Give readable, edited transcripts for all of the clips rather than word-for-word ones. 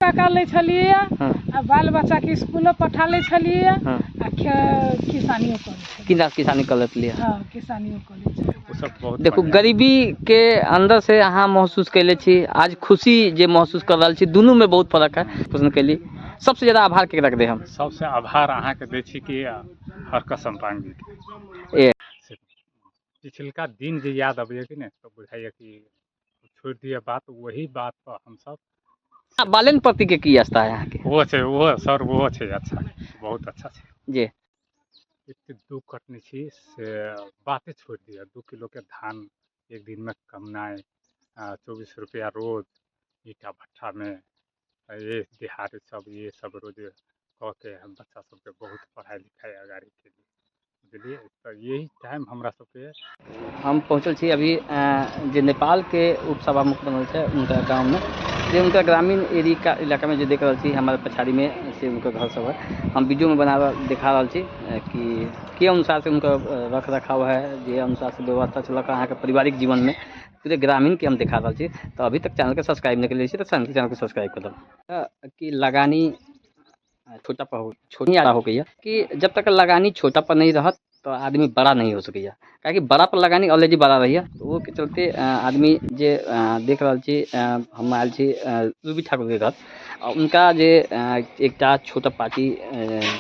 पका ले छलिए हाँ। आ बाल बच्चा के स्कूल पठा ले छलिए हाँ। आ किसानियों करे किसानी कर लेती है। हाँ किसानियों करे वो सब बहुत देखो बढ़िया। गरीबी के अंदर से अहाँ महसूस कैले छी, आज खुशी जे महसूस कर रहा छी, दुनू में बहुत फर्क है। प्रश्न के लिए सबसे ज्यादा आभार के रख दे हम सबसे आभार अहाँ के दै छी कि हर कसम पांगी ए के पिछलका दिन जे याद अबैया कि ने तो बुझाइए कि छोड़ दिए बात, वही बात पर हम सब बालन प्रति के की आस्था है यहाँ के? वो छै, वो सर वो छै अच्छा, बहुत अच्छा छै जी। एते दुख कटने छी से बातें छोड़ दिया। 2 किलो के धान एक दिन में कमनाए, 24 रुपया रोज ईटा भट्ठा में, ये दिहाड़ी सब ये सब रोज कह के हम बच्चा सबके बहुत पढ़ाई लिखाई अगाड़ी के लिए बुझलिए। तो यही टाइम हमरा सबके हम पहुँचल छी अभी जे नेपाल के उपसभामुख बनल छै उनका गाँव में, जे उनका ग्रामीण एरिया इलाका में जो देख रहा छी हमारे पछाड़ी में से उनका घर सब है। हम वीडियो में बना दिखा रहा छी कि के अनुसार से उनका रख रखाव है, जे अनुसार से व्यवस्था चलक अहाँ के पारिवारिक जीवन में पूरे ग्रामीण के हम दिखा रहा छी। तो अभी तक चैनल के सब्सक्राइब नहीं कर तो चैनल के सब्सक्राइब कर दो कि लगानी छोटा पर छोटी आड़ा हो गई है कि जब तक लगानी छोटा पर नहीं रहत तो आदमी बड़ा नहीं हो सके, काहे बड़ा पर लगानी ऑलरेडी बड़ा रही है। तो वो के चलते आदमी जे देख रहा छी हम आयल छी रूबी ठाकुर के घर, उनका जे एकटा छोटा पार्टी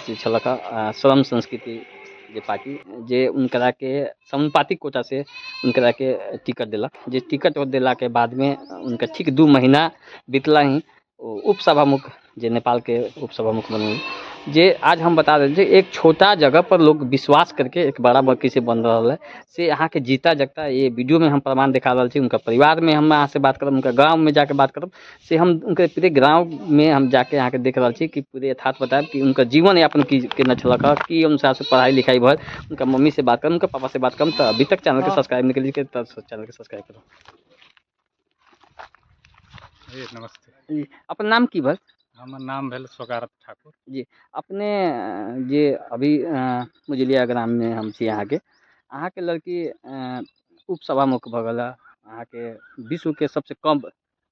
जे छलक श्रम संस्कृति जे पार्टी जे उनकरा के समानुपातिक कोटा से उनकरा के टिकट दिलक, जे टिकट दिला के बाद में उनका ठीक 2 महीना बीतला ही उपसभामुख जे नेपाल के उपसभामुख बनल, जे आज हम बता रहे हैं एक छोटा जगह पर लोग विश्वास करके एक बड़ा बल्कि से बन रहा है से अहाँ के जीता जगता ये वीडियो में हम प्रमाण दिखा रहा छी। उनका परिवार में हम अहाँ से बात करब, उनका गाँव में जाके बात करब से हम उनके पूरे गाँव में हम जाके अहाँ के देख रहा छी कि पूरे यथार्थ बताएब कि उनका जीवन यापन की केना छलक, की अनुसार से पढ़ाई लिखाई भर, उनका मम्मी से बात करब, उनका पापा से बात करब। तो अभी तक चैनल के सब्सक्राइब नहीं करिए तो चैनल के सब्सक्राइब करो। नमस्ते। अपन नाम की भर? हमर नाम भेल स्वगारत ठाकुर जी। अपने जे अभी मुजलिया ग्राम में हम छी अहाँ के लड़की उपसभामुख भऽ गेल, अहाँ के विश्व के सबसे कम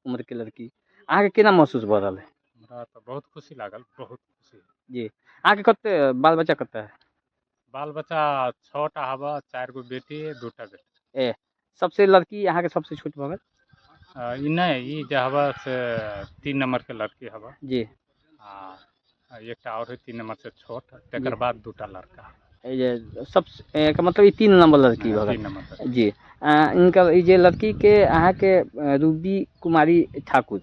उम्र के लड़की, अहाँ के केना महसूस भऽ रहल है? हमरा तो बहुत खुशी लागल, बहुत खुशी। जी। अहाँ के कते बाल बच्चा कते है? बाल बच्चा 6 टा हवा, 4 गो बेटी 2 टा बेटा। ए सबसे लड़की अहाँ के सबसे छोट भऽ गेल? ई नहीं, ई जे हवा से 3 नंबर के लड़की हवा जी। आ एकटा और है 3 नंबर से छोट, तेकर बाद 2 टा लड़का। ये सब का मतलब 3 नंबर लड़की भऽ 3 गेल। नंबर जी। इनका जे लड़की के अहाँ के रूबी कुमारी ठाकुर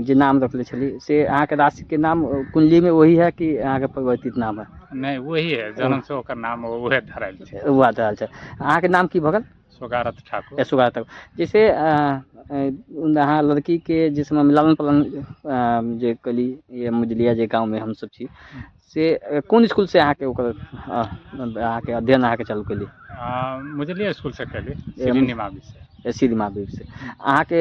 जे नाम रखले छली से अहाँ के राशि के नाम कुंडली में वही है कि अहाँ के परिवर्तित नाम है? नहीं वही है, जन्म से ओकर नाम वह धरायल छै। वह धरायल छै। अहाँ के नाम की भऽ गेल? स्वगारत ठाकुर। स्वगारत ठाकुर। जैसे अहाँ लड़की के जिस समय लालन पालन जे कली ये मुजलिया जे गाँव में हम सब छी से कौन स्कूल से अहाँ के ओकर अहाँ के अध्ययन अहाँ के चालू कली? मुजलिया स्कूल से कली, श्रीनिमा से। श्रीनिमा से अहाँ के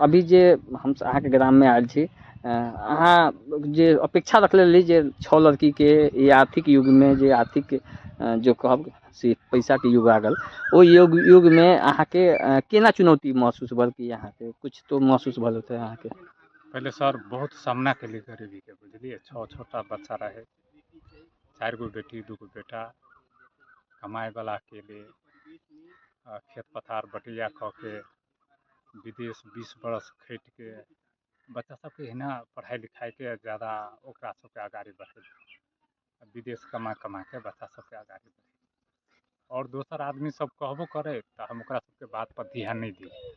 अभी जे हम अहाँ के ग्राम में आयल छी, अहाँ जे अपेक्षा रखले रही जे 6 लड़की के ये आर्थिक युग में जे आर्थिक जो कहब से पैसा के युग आ गल, ओ युग में अहाँ के केना चुनौती महसूस भल कि अहाँ के कुछ तो महसूस भल होते अहाँ के? पहले सर बहुत सामना के लिए गरीबी के बुझलिए। 6 छोटा बच्चा रहे, 4 गो बेटी 2 गो बेटा, कमाए वाला के लिए खेत पथार बटिया कऽ के विदेश 20 बरस खटि के बच्चा सबके हिना पढ़ाई लिखाई के ज़्यादा ओकरा सबके आगाड़ी बढ़ेलियै, विदेश कमा के बच्चा सबके आगाड़ी बढ़ेलियै। और दोसर आदमी सब कहबो करे तो हम ओकरा सबके बात पर ध्यान नहीं दिए।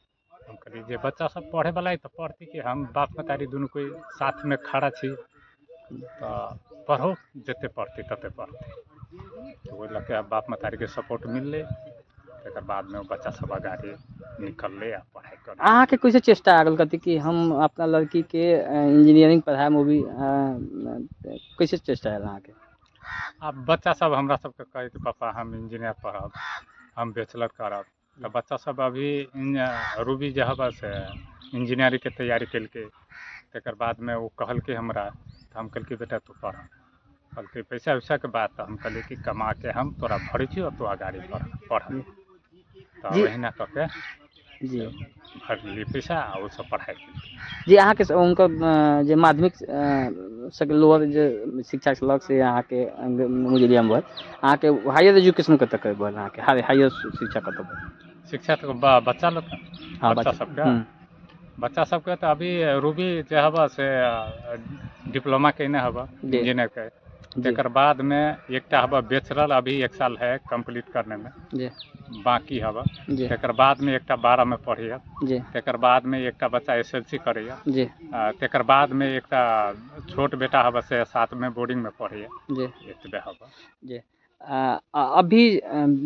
हम कहलिए जे बच्चा सब पढ़े वाला है तो पढ़ती, कि हम बाप मतारी दुनू कोई साथ में खड़ा छी तो पढ़ो, जते पढ़ती तते पढ़ती। तो वो लगे बाप मतारी के सपोर्ट मिलले, तकर बाद में बच्चा सब आगाड़ी निकलले आ पढ़ाई कर। अहाँ के कैसे चेष्टा आ गल कथी कि हम अपना लड़की के इंजीनियरिंग पढ़ाए में भी कैसे चेष्टा आयल अहाँ के? अब बच्चा सब हमरा सबके कहे कि पापा हम इंजीनियर पढ़ब, हम बैचलर करब, तो बच्चा सब अभी रूबी जे हवा से इंजीनियरिंग के तैयारी कलके, तकर बाद में वो कहलके हमरा, तो हम कहलके बेटा तू पढ़, कहलके पैसा वैसा के बात, तो हम कहलिए कि कमा के हम तोरा भरी छी और तू आगाड़ी पढ़। तो वहीना कह के जी भर लिए पैसा आ वो सब पढ़ाई केलिए। जी अहाँके हुनकर जे माध्यमिक से लोअर जे शिक्षा छलक से अहाँके मुजरियामे भेल, अहाँके हायर एजुकेशन कतऽ के भेल, अहाँके हायर शिक्षा कतऽ भेल? शिक्षा तो बच्चा लोग का, हाँ बच्चा बच्चा सबके बच्चा सबके तो अभी रूबी जे हबा से डिप्लोमा केने हबा जी। इंजीनियर के, जी तेकर बाद में एकटा हबा बैचलर अभी 1 साल है कंप्लीट करने में जी बाकी हबा, जी तेकर बाद में एकटा 12 में पढ़ैया, जी तेकर बाद में एकटा बच्चा SLC करैया, जी तेकर बाद में एकटा छोट बेटा हबा से 7 में बोर्डिंग में पढ़ैया, जी एतबे हबा। जी अभी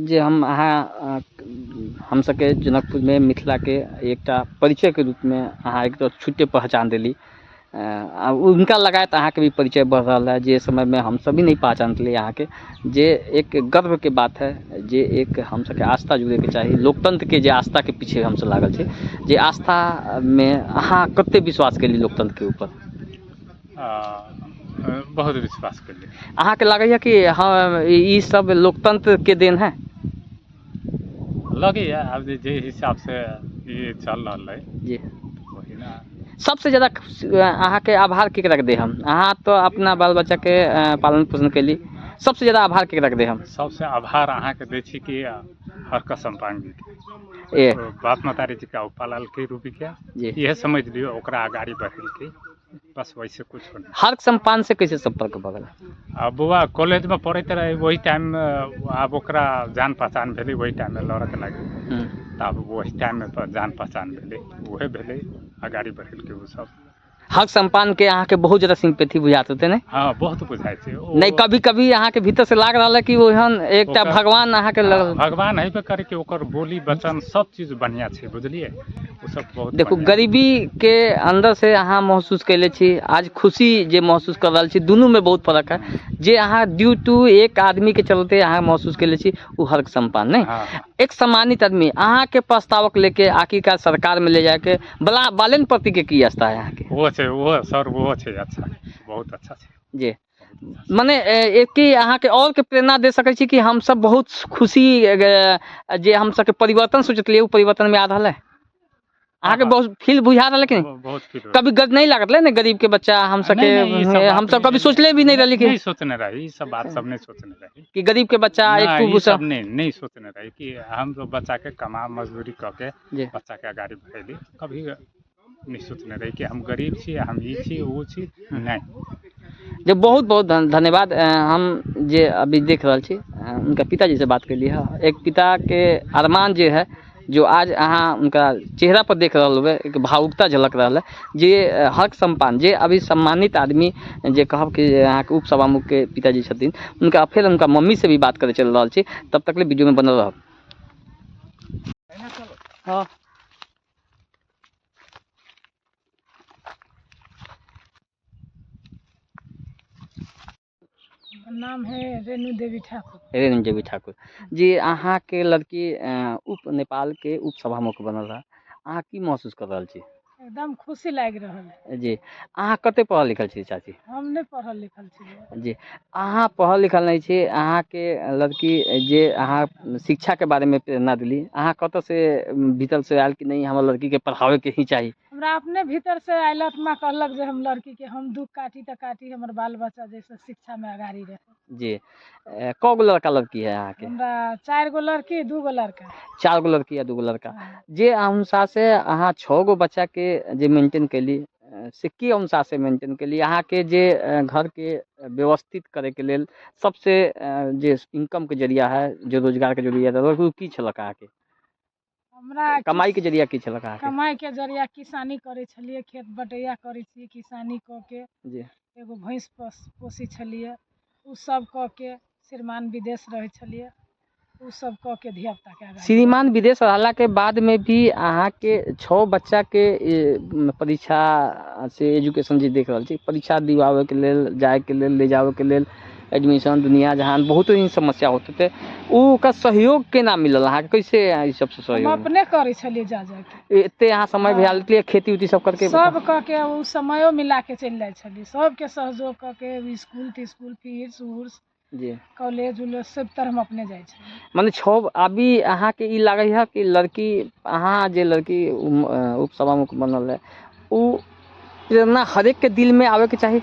जे हम अहाँ हम सबके जनकपुर में मिथिला के एकटा परिचय के रूप में अहाँ एक तो छुट्टे पहचान देली, उनका लगायत अहाँके भी परिचय बढ़ रहा है, जे समय में हम सभी नहीं पहचान लिए अहाँके, जे एक गर्व के बात है, जे एक हम सबके आस्था जुड़े के चाहिए, लोकतंत्र के जे आस्था के पीछे हम सब लागल छै, जे आस्था में अहाँ कते विश्वास केली लोकतंत्र के ऊपर? बहुत विश्वास केलिए। अहाँके लगैया कि हाँ ई सब लोकतंत्र के देन है? लगे अब जे हिसाब से ये चल रहा है जी वही ना। सबसे ज़्यादा अहाँके आभार केकरा के दे हम? अहाँ तो अपना बाल बच्चा के पालन पोषण केली, सबसे ज़्यादा आभार केकरा के दे हम? सबसे आभार अहाँके दै छी कि हर कसम पांगी ए बाप मतारी जी का पालल के रूपी के जी यह समझ लियो, ओकरा आगाड़ी बढ़ेलकै, बस वैसे कुछ नहीं। हर सम्पान से कैसे संपर्क भगल? अब बउआ कॉलेज में पढ़ते रहे, वही टाइम अब ओकरा जान पहचान भेलै, वही टाइम में लड़क लगे, तब वही टाइम में जान पहचान भेलै, उहे भेलै, आगाड़ी बढ़ेलकै वो सब। हक सम्पान के अहाँके बहुत ज़्यादा सिंपैथी बुझात होते नहीं? हाँ बहुत बुझाइ छै। नहीं कभी कभी अहाँके भीतर से लाग रहा है कि ओहन एकटा भगवान अहाँके लगल? भगवान हेबे करे कि ओकर बोली वचन सब चीज बढ़िया छै, बुझलिए, वो सब बहुत देखो बढ़िया। गरीबी के अंदर से अहाँ महसूस कैले छी, आज खुशी जे महसूस कर रहा छी, दुनू में बहुत फर्क है। जे अहाँ ड्यू टू एक आदमी के चलते अहाँ महसूस कैले छी, वो हक सम्पान नहीं। हाँ। एक सम्मानित आदमी अहाँ के प्रस्तावक लेके आखिरकार सरकार में ले जाके बालन प्रति के की आस्था है अहाँ के? वो छै, वो सर वो छै अच्छा, बहुत अच्छा छै जी मने एक कि अहाँके और के प्रेरणा दे सकै छी कि हम सब बहुत खुशी जे हम सबके परिवर्तन सोचलिए, वो परिवर्तन में आ रहा है अहाँके बहुत फील बुझा रहा है? लेकिन बहुत फील कभी गद नहीं लागत ले ना गरीब के बच्चा हम सबके, हम सब कभी सोचले भी नहीं रही कि नहीं सोचने रही, सब बात सब नहीं सोचने रही कि गरीब के बच्चा एक नहीं, टू सब नहीं सोचने रही कि हम तो बच्चा के कमा मजदूरी करके जी बच्चा के आगाड़ी बढ़ेली, कभी नहीं सोचने रही कि हम गरीब छी, हम ई छी वो छी, नहीं। जब बहुत बहुत धन्यवाद। हम जे अभी देख रहा छी उनका पिताजी से बात कैली है, एक पिता के अरमान जे है, जो आज अहाँ उनका चेहरा पर देख रहा हुए, एक भावुकता झलक रहा है, जे हक सम्पान जे अभी सम्मानित आदमी जे कहब कि अहाँ के उप सभामुख के पिताजी छथिन, उनका फिर उनका मम्मी से भी बात करे चल रहा छी। तब तक ले वीडियो में बनल रह। हाँ नाम है रेणु देवी ठाकुर। रेणु देवी ठाकुर जी, अहाँ के लड़की उप नेपाल के उप सभामुख बनल रहा, अहाँ की महसूस कर रहा छी? एकदम खुशी लाग रहा है जी अहाँ कते पढ़ल लिखल छी चाची? हम नहीं पढ़ल लिखल छी। जी अहाँ पढ़ल लिखल नहीं छी, अहाँ के लड़की जे अहाँ शिक्षा के बारे में प्रेरणा दिली, अहाँ कत से भीतर से आयल कि नहीं हमार लड़की के पढ़ावे के ही चाहिए? हमरा अपने भीतर से आयलत माँ कहलक जे हम लड़की के हम दुख काटी त काटी, हमर बाल बच्चा जैसे शिक्षा में आगाड़ी रहे। जी कौ गो लड़का लड़की है अहाँ के? हमरा 4 गो लड़की 2 गो लड़का। 4 गो लड़की या 2 गो लड़का। जे अनुसार से अहाँ 6 गो बच्चा के जे मेंटेन कैली, से की अनुसार से मेंटेन कैली? अहाँ के जे घर के व्यवस्थित करे के लेल सबसे जे इनकम के जरिया है, जो रोजगार के जरिया है, वो की छलक अहाँ के? हमरा कमाई के जरिया की छलक अहाँ के? कमाई के जरिया किसानी करे छलिए, खेत बटैया करे छी, किसानी क के जी एगो भैंस पोसी छलिए, उ सब क के श्रीमान विदेश रहे छलिए, उ सब क के धिया पुता के आगाड़ी। श्रीमान विदेश रहला के बाद में भी अहाँ के 6 बच्चा के परीक्षा से एजुकेशन जे देख रहल छी, परीक्षा दिवावे के लेल, जाए के लेल, ले जावे के लेल, एडमिशन दुनिया जहान बहुत ही समस्या होते थे, उ का सहयोग केना मिलल अहाँ के? कैसे ई सब से हम सहयोग? अपने करे छलिए जा के एते अहाँ समय भेल लिए खेती उती सब करके? सब क के उ समयो मिला के चल जाय छलिए, सबके सहयोग क के स्कूल तिस्कूल फीस उर्स जी कॉलेज उलेज सब तरह हम अपने जाइ छलियै। माने छो अभी अहाँके ई लागै है कि लड़की अहाँ जे लड़की उपसभामुख बनल है उ प्रेरणा हरेक के दिल में आवे के चाही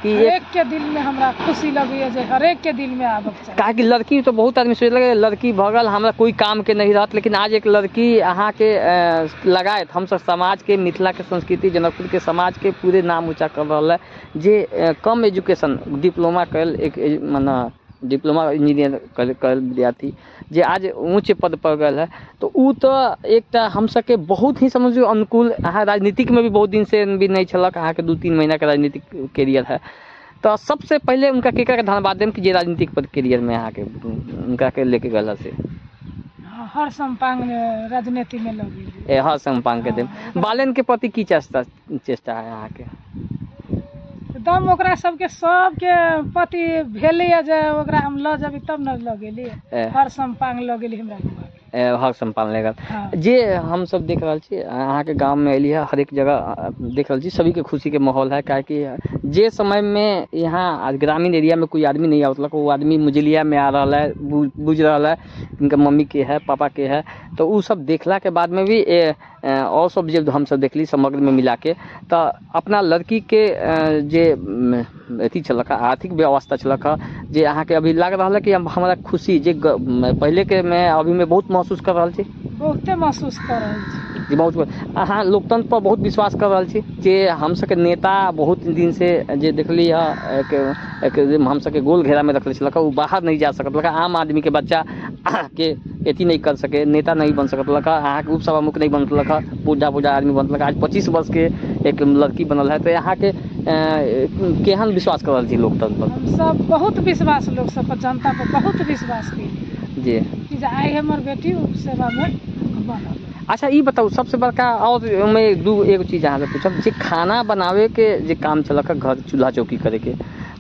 कि एक हरेक के दिल में हमरा खुशी लगैया जे हरेक के दिल में आबक चाही। काहे कि लड़की तो बहुत आदमी सोच लगे लड़की भगल हमरा कोई काम के नहीं रहत, लेकिन आज एक लड़की अहाँ के लगायत हम सब समाज के मिथिला के संस्कृति जनकपुर के समाज के पूरे नाम ऊँचा कर रहा है। जे कम एजुकेशन डिप्लोमा कल एक माना डिप्लोमा इंजीनियर कल विद्यार्थी जे आज उच्च पद पर गए है, तो उ तो एक हम सबके बहुत ही समझियो अनुकूल। अहाँ राजनीतिक में भी बहुत दिन से भी नहीं छलक, अहाँ के 2-3 महीना के राजनीतिक कैरियर है, तो सबसे पहले उनका केकर के धन्यवाद देम कि जे राजनीतिक पद कैरियर में अहाँ के उनका के लेके गला से हर संपांग राजनीति में लगी हर संपांग के देम। बालन के प्रति की चेष्टा है अहाँ के? एकदम ओकरा सबके पति भेलै जे ओकरा हम ल जेबै तब न लगेली हर संपांग लगेली हमरा बुआ हर संपादन लेकर। हाँ। जे हम सब देख रहा छी अहाँ के गांव में एली है, हर एक जगह देख रहा छी सभी के खुशी के माहौल है। काहे कि जे समय में यहाँ ग्रामीण एरिया में कोई आदमी नहीं आवत, वो आदमी मुजलिया में आ रहा है, बुझ रहा है इनका मम्मी के है पापा के है, तो वो सब देखला के बाद में भी और सब जब हम सब देखली समग्र में मिला के, तो अपना लड़की के जे अथी छलक आर्थिक व्यवस्था छलक जे अहाँ के अभी लग रहा है कि हमारा खुशी जे पहले के मैं अभी में बहुत महसूस कर रहा छी, बहुते महसूस कर रहल छी जी बहुत। अहाँ लोकतंत्र पर बहुत विश्वास कर रहा छी जे हम सबके नेता बहुत दिन से जे देखली है एक हम सबके गोल घेरा में रखले छलक, वो बाहर नहीं जा सकत लका, आम आदमी के बच्चा के अथी नहीं कर सके, नेता नहीं बन सकत लका, अहाँ के उपसभामुख नहीं बनत लका, बूढ़ा आदमी बनत लका। आज 25 वर्ष के एक लड़की बनल है, तो यहाँ के केहन विश्वास कर रहा छी लोकतंत्र पर? हम सब बहुत विश्वास लोग सब पर, जनता पर बहुत विश्वास की जी कि जे आई हमर बेटी सेवा में बनल। अच्छा ई बताओ सबसे बड़का और मैं एगो चीज़ अहाँ से पूछब, जे खाना बनावे के जे काम चलक घर चूल्हा चौकी करे के,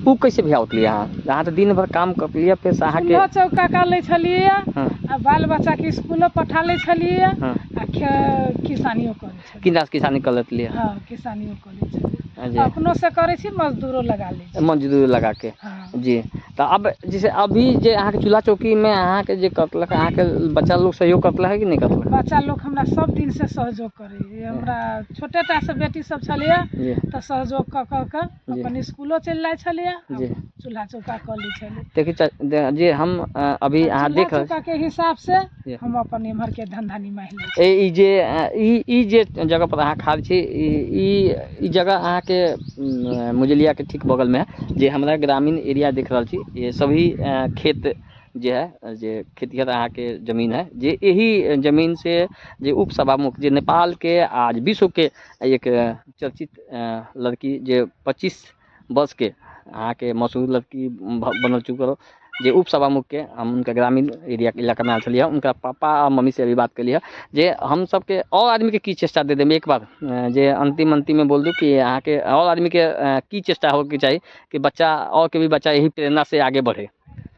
वो कैसे भी लिया अहाँ तो दिन भर काम कर लिया, फिर अहाँ के चूल्हा चौका कर ले छलिए हाँ। आ बाल बच्चा के स्कूल पठा ले छलिए हाँ। आ किसानियो करे छलिए। किसानी कर लेते लिए हाँ किसानियो करे छलिए, जी अपनो से करे छी, मजदूरो लगा ले छी। मजदूर लगा के हाँ। जी। तो अब जैसे अभी जे अहाँ के चूल्हा चौकी में अहाँ के जे करलक, अहाँ के बच्चा लोग सहयोग करला है कि नहीं करलक? बच्चा लोग हमरा सब दिन से सहयोग करे, हमरा छोटेटा से बेटी सब छलिए जी तो सहयोग क के जी। अपन स्कूलो चल जाय छलिए, जी। चूल्हा चौका कर ले छलिए। देखिए जे हम अभी अहाँ चूल्हा देख चौका के हिसाब से जी। हम अपन इम्हर के धंधा निमाह ले छी। ई जे जगह पर अहाँ खाद छी, ई जगह अहाँ के मुजलिया के ठीक बगल में है, जे हमारा ग्रामीण एरिया देख रहा छी, ये सभी खेत जे है जे खेतिहर अहाँ के जमीन है, जे यही जमीन से जे उपसभामुख जे नेपाल के आज विश्व के एक चर्चित लड़की जे 25 वर्ष के अहाँ के मशहूर लड़की बनल चुकल, जे उपसभामुख के हम उनका ग्रामीण एरिया इलाका में आयल छलिए, उनका पापा और मम्मी से अभी बात करिए जे हम सबके और आदमी के की चेष्टा दे देंगे एक बार, जे अंतिम में बोल दूँ कि यहाँ के और आदमी के की चेष्टा होगी चाहिए कि बच्चा और के भी बच्चा यही प्रेरणा से आगे बढ़े।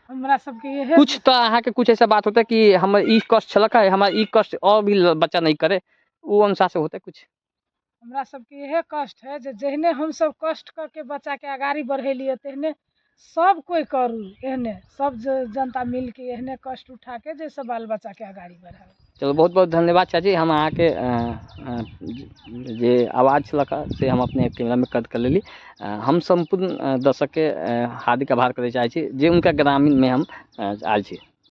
हमरा सबके ये कुछ तो अहाँ के कुछ ऐसा बात होता है कि हम ई कष्ट छलक है, हमारा ई कष्ट और भी बच्चा नहीं करे, वो अनुसार से होता है कुछ? हमरा सबके यह कष्ट है जे जहने हम सब कष्ट करके बच्चा के आगाड़ी बढ़ेलिए, तेहने सब कोई करू, एहने सब जनता मिल के एहने कष्ट उठा के जैसे बाल बच्चा के आगाड़ी बढ़ावे। चलो बहुत बहुत धन्यवाद चाची, हम अहाँ के जे आवाज़ छलक से हम अपने कैमरा में कैद कर लेली। हम संपूर्ण दर्शक के हार्दिक आभार करे चाहे छी जे उनका ग्रामीण में हम आयल छी।